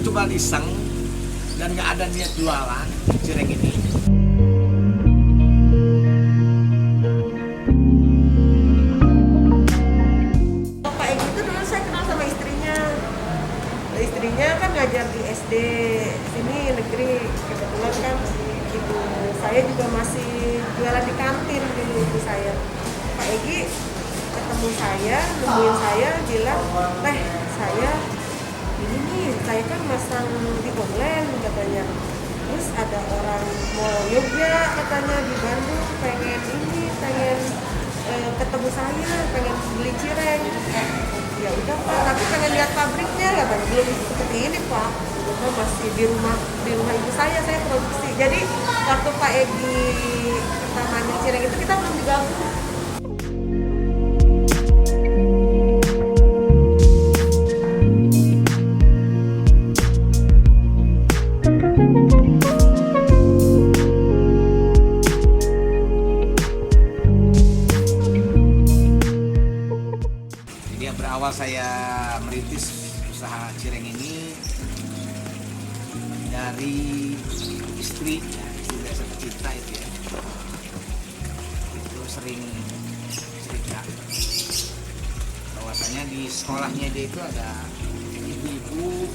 itu cuma iseng dan nggak ada niat jualan cireng ini. Pak Egi itu dulu saya kenal sama istrinya. Istrinya kan ngajar di SD sini negeri. Kebetulan kan ibu saya juga masih jualan di kantin dulu ibu saya. Pak Egi ketemu saya, nemuin saya, bilang, "Teh, saya ini nih, saya kan masang di online," katanya. "Terus ada orang mau yoga katanya di Bandung, pengen ketemu saya, pengen beli cireng." "Ya udah Pak, tapi pengen lihat pabriknya," katanya. "Belum seperti ini Pak, rumah masih di rumah ibu saya produksi." Jadi waktu Pak Egi pertama ambil cireng itu kita belum digabung. Jadi berawal saya merintis usaha cireng ini dari istri saya tercinta itu ya. Itu sering cerita bahwasanya di sekolahnya dia itu ada ibu-ibu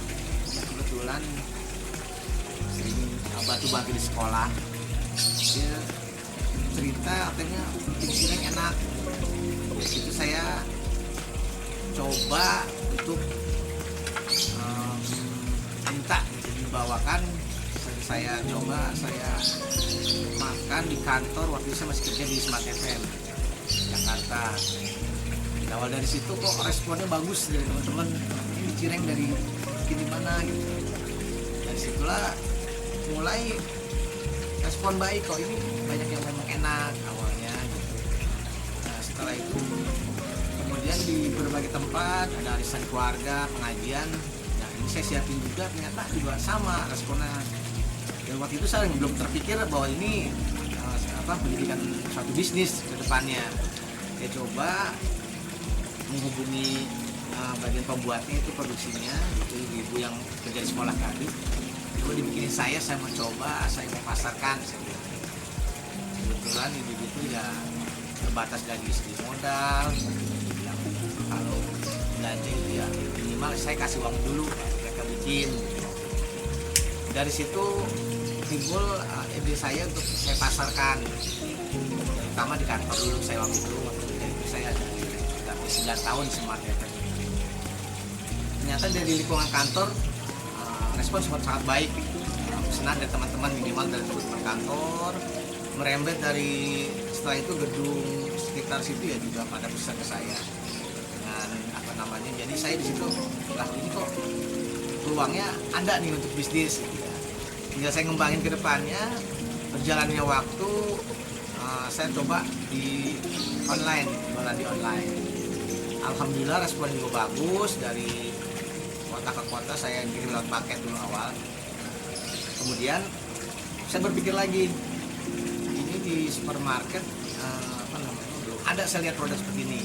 yang kebetulan sering bantu-bantu di sekolah. Dia cerita katanya bikin cireng enak. Dari situ saya coba untuk minta dibawakan. Saya coba, saya makan di kantor waktu itu saya masih kerja di Smart FM Jakarta. Awal dari situ kok responnya bagus dari teman-teman, ini cireng dari bikin di mana gitu. Dari situlah mulai respon baik, kok ini banyak yang memang enak awalnya gitu. Nah, setelah itu kemudian di berbagai tempat ada arisan keluarga, pengajian. Nah, ini saya siapin juga, ternyata juga sama responnya. Dan waktu itu saya belum terpikir bahwa ini menjadikan suatu bisnis ke depannya. Saya coba menghubungi bagian pembuatnya, itu produksinya, itu ibu yang kerja di sekolah tadi. Coba dibikinin saya mau coba, saya mau pasarkan. Kebetulan ibu itu ya terbatas dari segi modal. Kalau belanja itu ya minimal saya kasih uang dulu, mereka bikin. Dari situ timbul ide saya untuk saya pasarkan, terutama di kantor dulu saya waktu itu saya ada 9 tahun Smart FM. Ternyata dari lingkungan kantor respon sangat baik, senang dari teman-teman, minimal dari teman kantor, merembet dari setelah itu gedung sekitar situ ya juga pada pesan ke saya dengan jadi saya di situ lah, ini kok peluangnya ada nih untuk bisnis gitu ya. Tinggal saya ngembangin ke depannya. Berjalannya waktu saya coba di online, jualan di online. Alhamdulillah respon juga bagus, dari kota ke kota saya kirim lewat paket dulu awal. Kemudian saya berpikir lagi, ini di supermarket belum ada saya lihat produk seperti ini.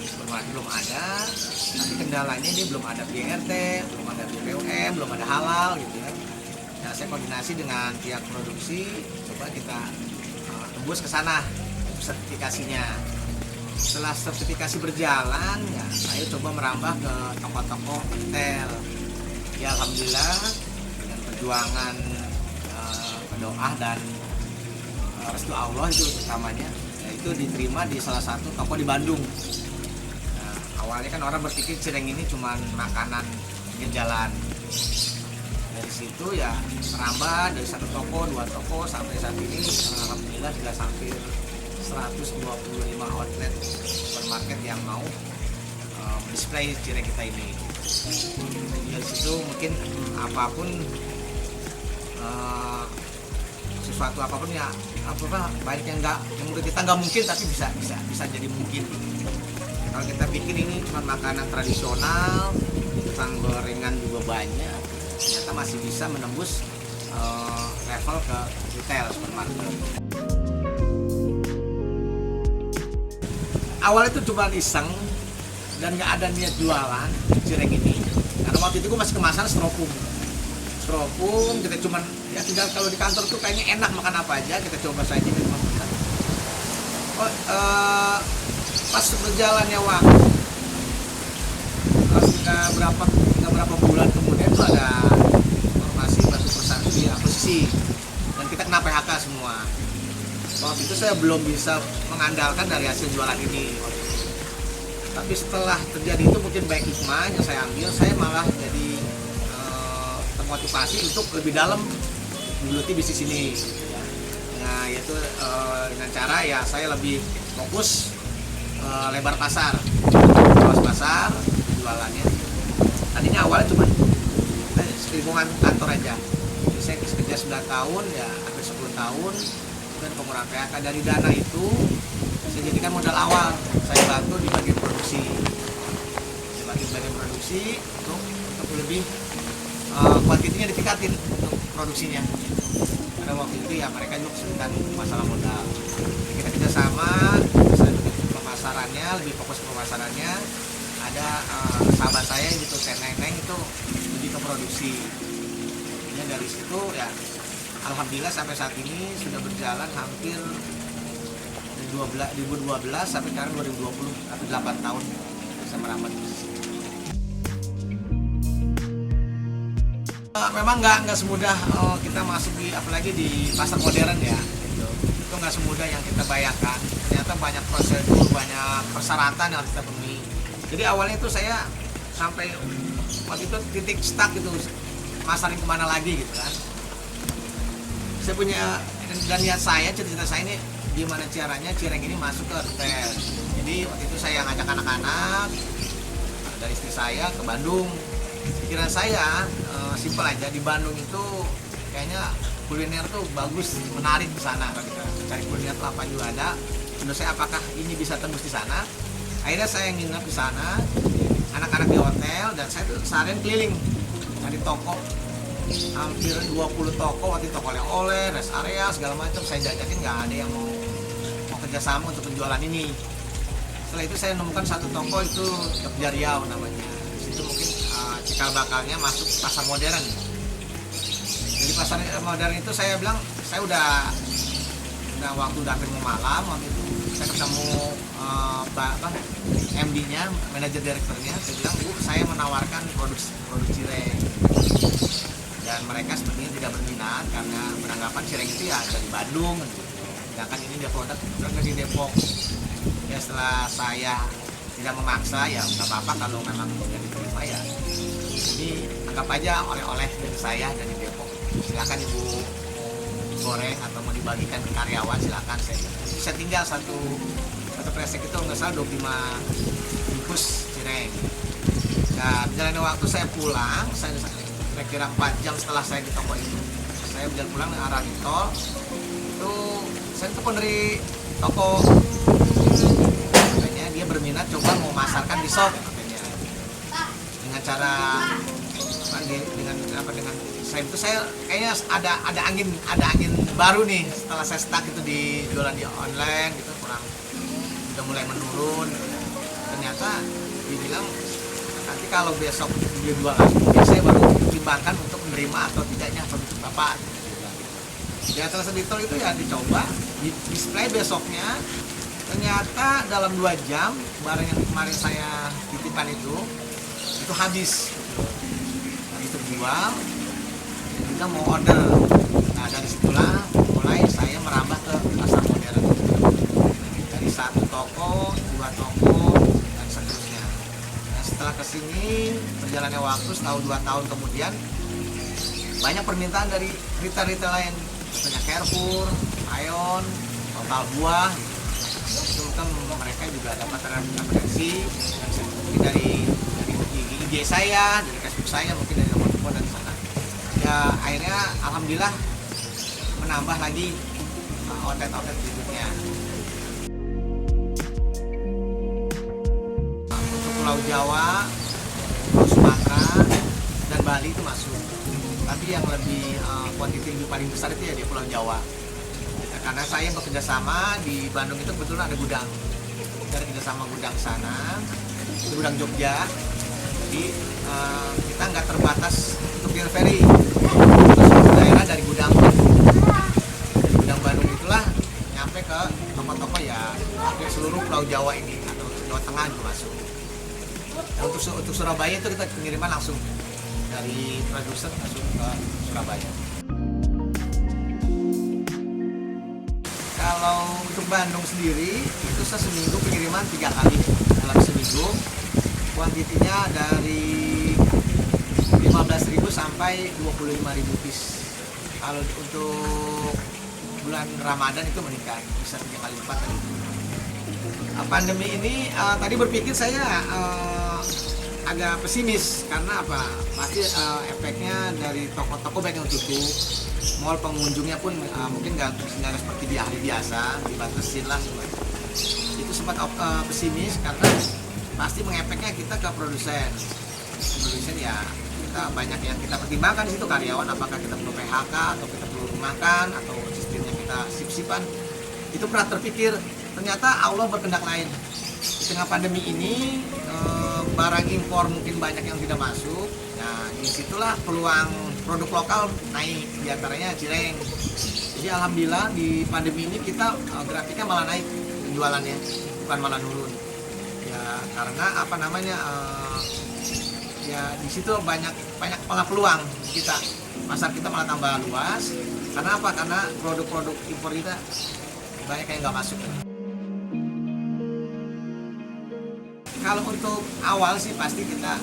Di supermarket belum ada, tapi kendalanya ini belum ada BRT, belum ada BPOM, belum ada halal gitu ya. Nah, saya koordinasi dengan pihak produksi, coba kita tembus ke sana sertifikasinya. Setelah sertifikasi berjalan, ya saya coba merambah ke toko-toko retail. Ya alhamdulillah dengan perjuangan doa dan restu Allah itu utamanya, yaitu diterima di salah satu toko di Bandung. Nah, awalnya kan orang berpikir cireng ini cuma makanan pinggir jalan. Dari situ ya merambah dari satu toko, dua toko, sampai saat ini alhamdulillah sudah hampir 125 outlet supermarket yang mau display cireng kita ini. Dari situ mungkin apapun sesuatu apapun ya banyak yang menurut kita nggak mungkin, tapi bisa jadi mungkin. Kalau kita pikir ini cuma makanan tradisional, tukang gorengan juga banyak, ternyata masih bisa menembus level ke retail supermarket. Awalnya itu cuma iseng dan nggak ada niat jualan cireng ini, karena pada waktu itu gue masih kemasan styrofoam kita cuman ya tinggal kalau di kantor tuh kayaknya enak makan apa aja kita coba saja di rumah kita. Pas berjalannya waktu pas berapa bulan kemudian tuh ada informasi batu perusahaan akuisisi dan kita kena PHK semua. Waktu itu saya belum bisa mengandalkan dari hasil jualan ini. Tapi setelah terjadi itu mungkin baik hikmah yang saya ambil, saya malah jadi termotivasi untuk lebih dalam menggeluti bisnis ini. Nah, yaitu dengan cara ya saya lebih fokus lebar pasar, luas pasar jualannya. Tadinya awalnya cuma lingkungan kantor aja. Jadi saya kerja 9 tahun ya hampir 10 tahun dan pengurangan PHK. Dari dana itu saya jadikan modal awal, saya bantu di bagian produksi, untuk lebih kuantitinya ditingkatin untuk produksinya. Karena waktu itu ya mereka juga kesulitan masalah modal. Jadi kita kerjasama, pemasarannya lebih fokus ke pemasarannya. Ada sahabat saya gitu, Neng itu lebih ke produksi. Ya, dari situ ya alhamdulillah sampai saat ini sudah berjalan hampir 2012 sampai sekarang 2020, hampir 8 tahun saya merambat bisnis ini. Memang nggak semudah kita masuk di apalagi di pasar modern ya, gitu. Itu nggak semudah yang kita bayangkan. Ternyata banyak prosedur, banyak persyaratan yang harus kita penuhi. Jadi awalnya itu saya sampai waktu itu titik stuck gitu, masarin kemana lagi gitu kan. Saya punya dan niat saya, cita-cita saya ini gimana caranya Cireng ini masuk ke retail. Jadi waktu itu saya ngajak anak-anak dari istri saya ke Bandung. Pikiran saya simpel aja, di Bandung itu kayaknya kuliner tuh bagus, menarik di sana. Kita cari kuliner tuh apa juga ada. Menurut saya apakah ini bisa tembus di sana? Akhirnya saya nginep di sana, anak-anak di hotel, dan saya tuh seharian keliling cari toko. Hampir 20 toko, waktu toko oleh-oleh, rest area, segala macam saya jajakin, nggak ada yang mau kerjasama untuk penjualan ini. Setelah itu saya nemukan satu toko itu Jogja Riau namanya. Di situ mungkin cikal bakalnya masuk pasar modern. Jadi pasar modern itu saya bilang, saya udah waktu udah hampir mau malam, waktu itu saya ketemu MD-nya, manajer direkturnya, saya bilang, Bu, saya menawarkan produk cireng. Dan mereka sepertinya tidak berminat karena beranggapan cireng itu ya ada di Bandung, sedangkan ini dia produk di Depok. Ya setelah saya tidak memaksa, ya nggak apa-apa kalau memang tidak diterima ya. Jadi anggap aja oleh-oleh dari saya dari Depok. Silakan Ibu goreng atau mau dibagikan ke karyawan, silakan. Saya tinggal satu kresek itu nggak salah 25 bungkus cireng. Nah, berjalannya waktu saya pulang, saya kira-kira 4 jam setelah saya di toko itu, saya berjalan pulang ke arah tol. Itu saya telepon dari toko, katanya dia berminat coba mau masarkan di shop, katanya dengan cara dengan saya kayaknya ada angin baru nih setelah saya start itu di jualan di online gitu, kurang udah mulai menurun. Ternyata dia bilang nanti kalau besok dia jual lagi, saya baru pertimbangkan untuk menerima atau tidaknya produk Bapak. Di atas editor itu ya dicoba, di display besoknya, ternyata dalam 2 jam barang yang kemarin saya titipkan itu habis. Nah, itu jual, dan kita mau order. Nah, dari situlah mulai saya merambah ke pasar modern. Dari 1 toko, 2 toko, dan seterusnya. Nah, setelah kesini, perjalannya waktu setahun 2 tahun kemudian, banyak permintaan dari retail-retail lain. Contohnya Carrefour, Ion, Total Buah. Itu kan mereka juga dapat referensi dari IG saya, dari Facebook saya, mungkin dari nomor telepon dari sana. Ya akhirnya alhamdulillah menambah lagi outlet-outlet berikutnya. Untuk Pulau Jawa, Pulau Sumatera, dan Bali itu masuk. Tapi yang lebih kuantiti paling besar itu ya di Pulau Jawa. Karena saya bekerja sama di Bandung itu kebetulan ada gudang. Dari kerjasama gudang sana, itu gudang Jogja. Jadi kita nggak terbatas untuk delivery ke suatu daerah dari gudang. Dari gudang Bandung itulah nyampe ke toko-toko ya hampir seluruh Pulau Jawa ini atau Jawa Tengah juga masuk. Nah, untuk Surabaya itu kita pengiriman langsung dari produser langsung ke Surabaya. Kalau untuk Bandung sendiri itu seminggu pengiriman 3 kali dalam seminggu. Kuantitinya dari 15.000 sampai 25.000 piece. Kalau untuk bulan Ramadan itu meningkat bisa 3 kali lipat tadi. Pandemi ini tadi berpikir saya agak pesimis karena apa? Pasti efeknya dari toko-toko banyak yang tutup, mall pengunjungnya pun mungkin nggak seperti di hari biasa, dibatasin lah semua. Itu sempat pesimis karena pasti mengefeknya kita ke produsen. Produsen ya kita banyak yang kita pertimbangkan di situ, karyawan apakah kita perlu PHK atau kita perlu rumahkan atau sistemnya kita sip-sipan. Itu pernah terpikir, ternyata Allah berkehendak lain. Di tengah pandemi ini barang impor mungkin banyak yang tidak masuk. Nah, disitulah peluang produk lokal naik, diantaranya cireng. Jadi alhamdulillah di pandemi ini kita grafiknya malah naik penjualannya, bukan malah turun. Ya karena apa namanya ya di situ banyak peluang kita, pasar kita malah tambah luas. Karena apa? Karena produk-produk impor kita banyak yang nggak masuk. Kalau untuk awal sih pasti kita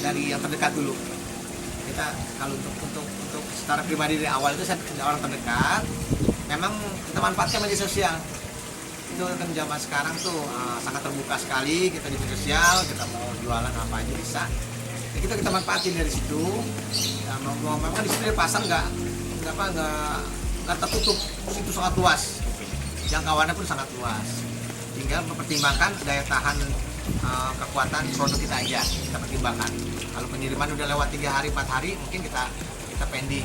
dari yang terdekat dulu. Kita kalau untuk secara pribadi dari awal itu saya orang terdekat. Memang kita manfaatkan media sosial. Itu kan zaman sekarang tuh sangat terbuka sekali, kita di media sosial, kita mau jualan apa aja bisa. Ya, kita manfaatin dari situ. Ya, memang di situ pasar nggak tertutup, itu sangat luas. Jangkauannya pun sangat luas. Tinggal mempertimbangkan daya tahan kekuatan produk kita aja, kita pertimbangkan. Kalau pengiriman udah lewat 3 hari 4 hari mungkin kita pending.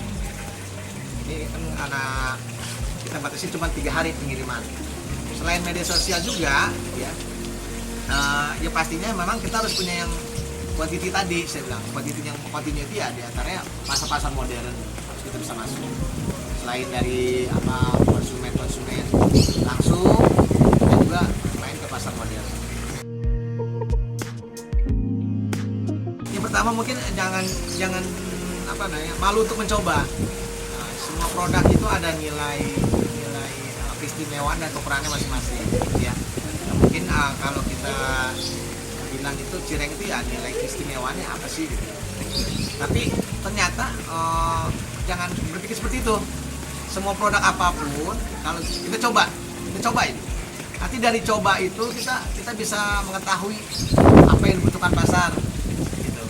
Ini kan anak kita batasi cuma 3 hari pengiriman. Selain media sosial juga ya pastinya memang kita harus punya yang quantity tadi, saya bilang continuity ya, diantaranya pasar-pasar modern harus kita bisa masuk. Selain dari konsumen langsung, kita juga main ke pasar modern. Yang pertama mungkin jangan malu untuk mencoba. Nah, semua produk itu ada nilai keistimewaan dan kekurangannya masing-masing ya. Nah, mungkin kalau kita bilang itu cireng itu ya nilai keistimewaannya apa sih gitu. Tapi ternyata jangan berpikir seperti itu. Semua produk apapun kalau kita cobain. Nanti dari coba itu kita bisa mengetahui apa yang dibutuhkan pasar gitu.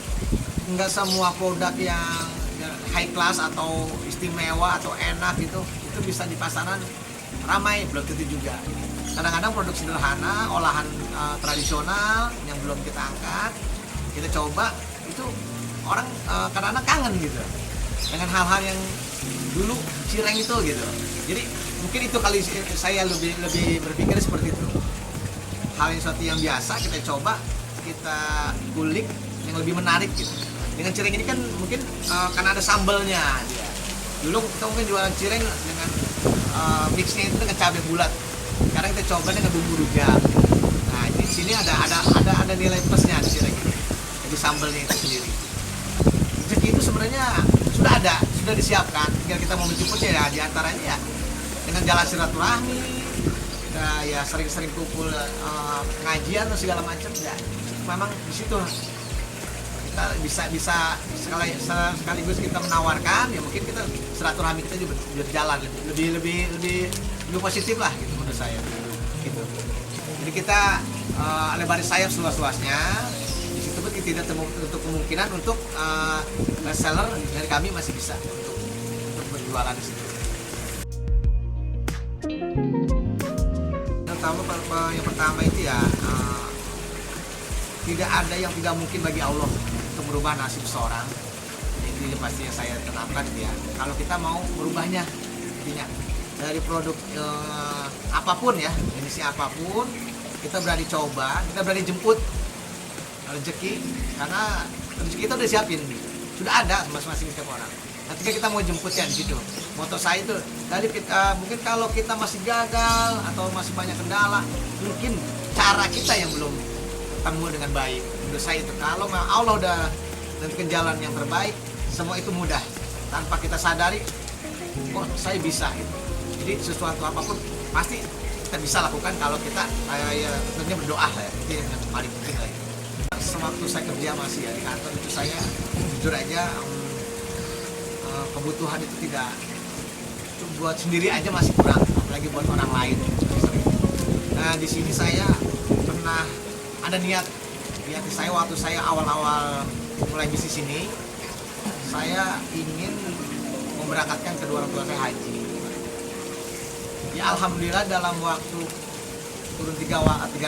Enggak semua produk yang high class atau istimewa atau enak itu bisa di pasaran ramai, belum tentu juga. Kadang-kadang produk sederhana, olahan tradisional yang belum kita angkat, kita coba, itu orang kadang-kadang kangen gitu dengan hal-hal yang dulu cireng itu gitu. Jadi mungkin itu kali saya lebih berpikir seperti itu. Hal yang sesuatu yang biasa kita coba, kita kulik yang lebih menarik gitu. Dengan cireng ini kan mungkin karena ada sambalnya dia. Dulu kita mungkin jualan cireng dengan mixnya itu dengan cabai bulat. Sekarang kita coba dengan bumbu rujak. Nah, di sini ada nilai plusnya di cireng ini. Jadi sambalnya itu sendiri. Rezeki itu sebenarnya sudah disiapkan. Tinggal kita mau menjemputnya ya, diantaranya ya dengan jalan silaturahmi, kita ya sering-sering kumpul pengajian atau segala macam ya. Memang di situ kita bisa sekaligus kita menawarkan ya, mungkin kita silaturahmi kita juga berjalan lebih positif lah gitu menurut saya gitu. Jadi kita lebarin sayap seluas-luasnya. Di situ pun tidak tertutup kemungkinan untuk best seller dari kami masih bisa untuk berjualan di situ. Yang pertama itu ya tidak ada yang tidak mungkin bagi Allah untuk merubah nasib seseorang. Ini pasti yang saya terapkan ya. Kalau kita mau merubahnya, intinya dari produk apapun ya, jenisnya apapun, kita berani coba, kita berani jemput. rezeki, karena rezeki kita udah siapin, sudah ada masing-masing setiap orang. Ketika kita mau jemputnya di situ, moto saya itu dari kita, mungkin kalau kita masih gagal atau masih banyak kendala, mungkin cara kita yang belum ketemu dengan baik. Menurut saya itu, kalau Allah udah nentukan jalan yang terbaik, semua itu mudah tanpa kita sadari. Oh, saya bisa gitu. Jadi sesuatu apapun pasti kita bisa lakukan kalau kita ya tentunya berdoa lah ya. Itu yang paling penting lah. Sewaktu saya kerja masih ya di kantor itu, saya jujur aja kebutuhan itu tidak buat sendiri aja masih kurang, apalagi buat orang lain. Nah di sini saya pernah ada niat saya waktu saya awal-awal mulai bisnis ini, saya ingin memberangkatkan kedua orang tua saya haji. Ya alhamdulillah dalam waktu turun 3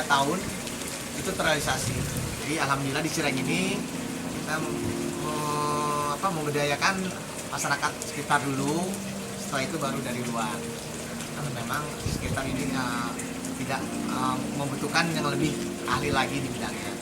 tahun itu terrealisasi. Jadi alhamdulillah di Cireng ini kita memberdayakan masyarakat sekitar dulu, setelah itu baru dari luar. Karena memang sekitar ini tidak membutuhkan yang lebih ahli lagi di bidangnya.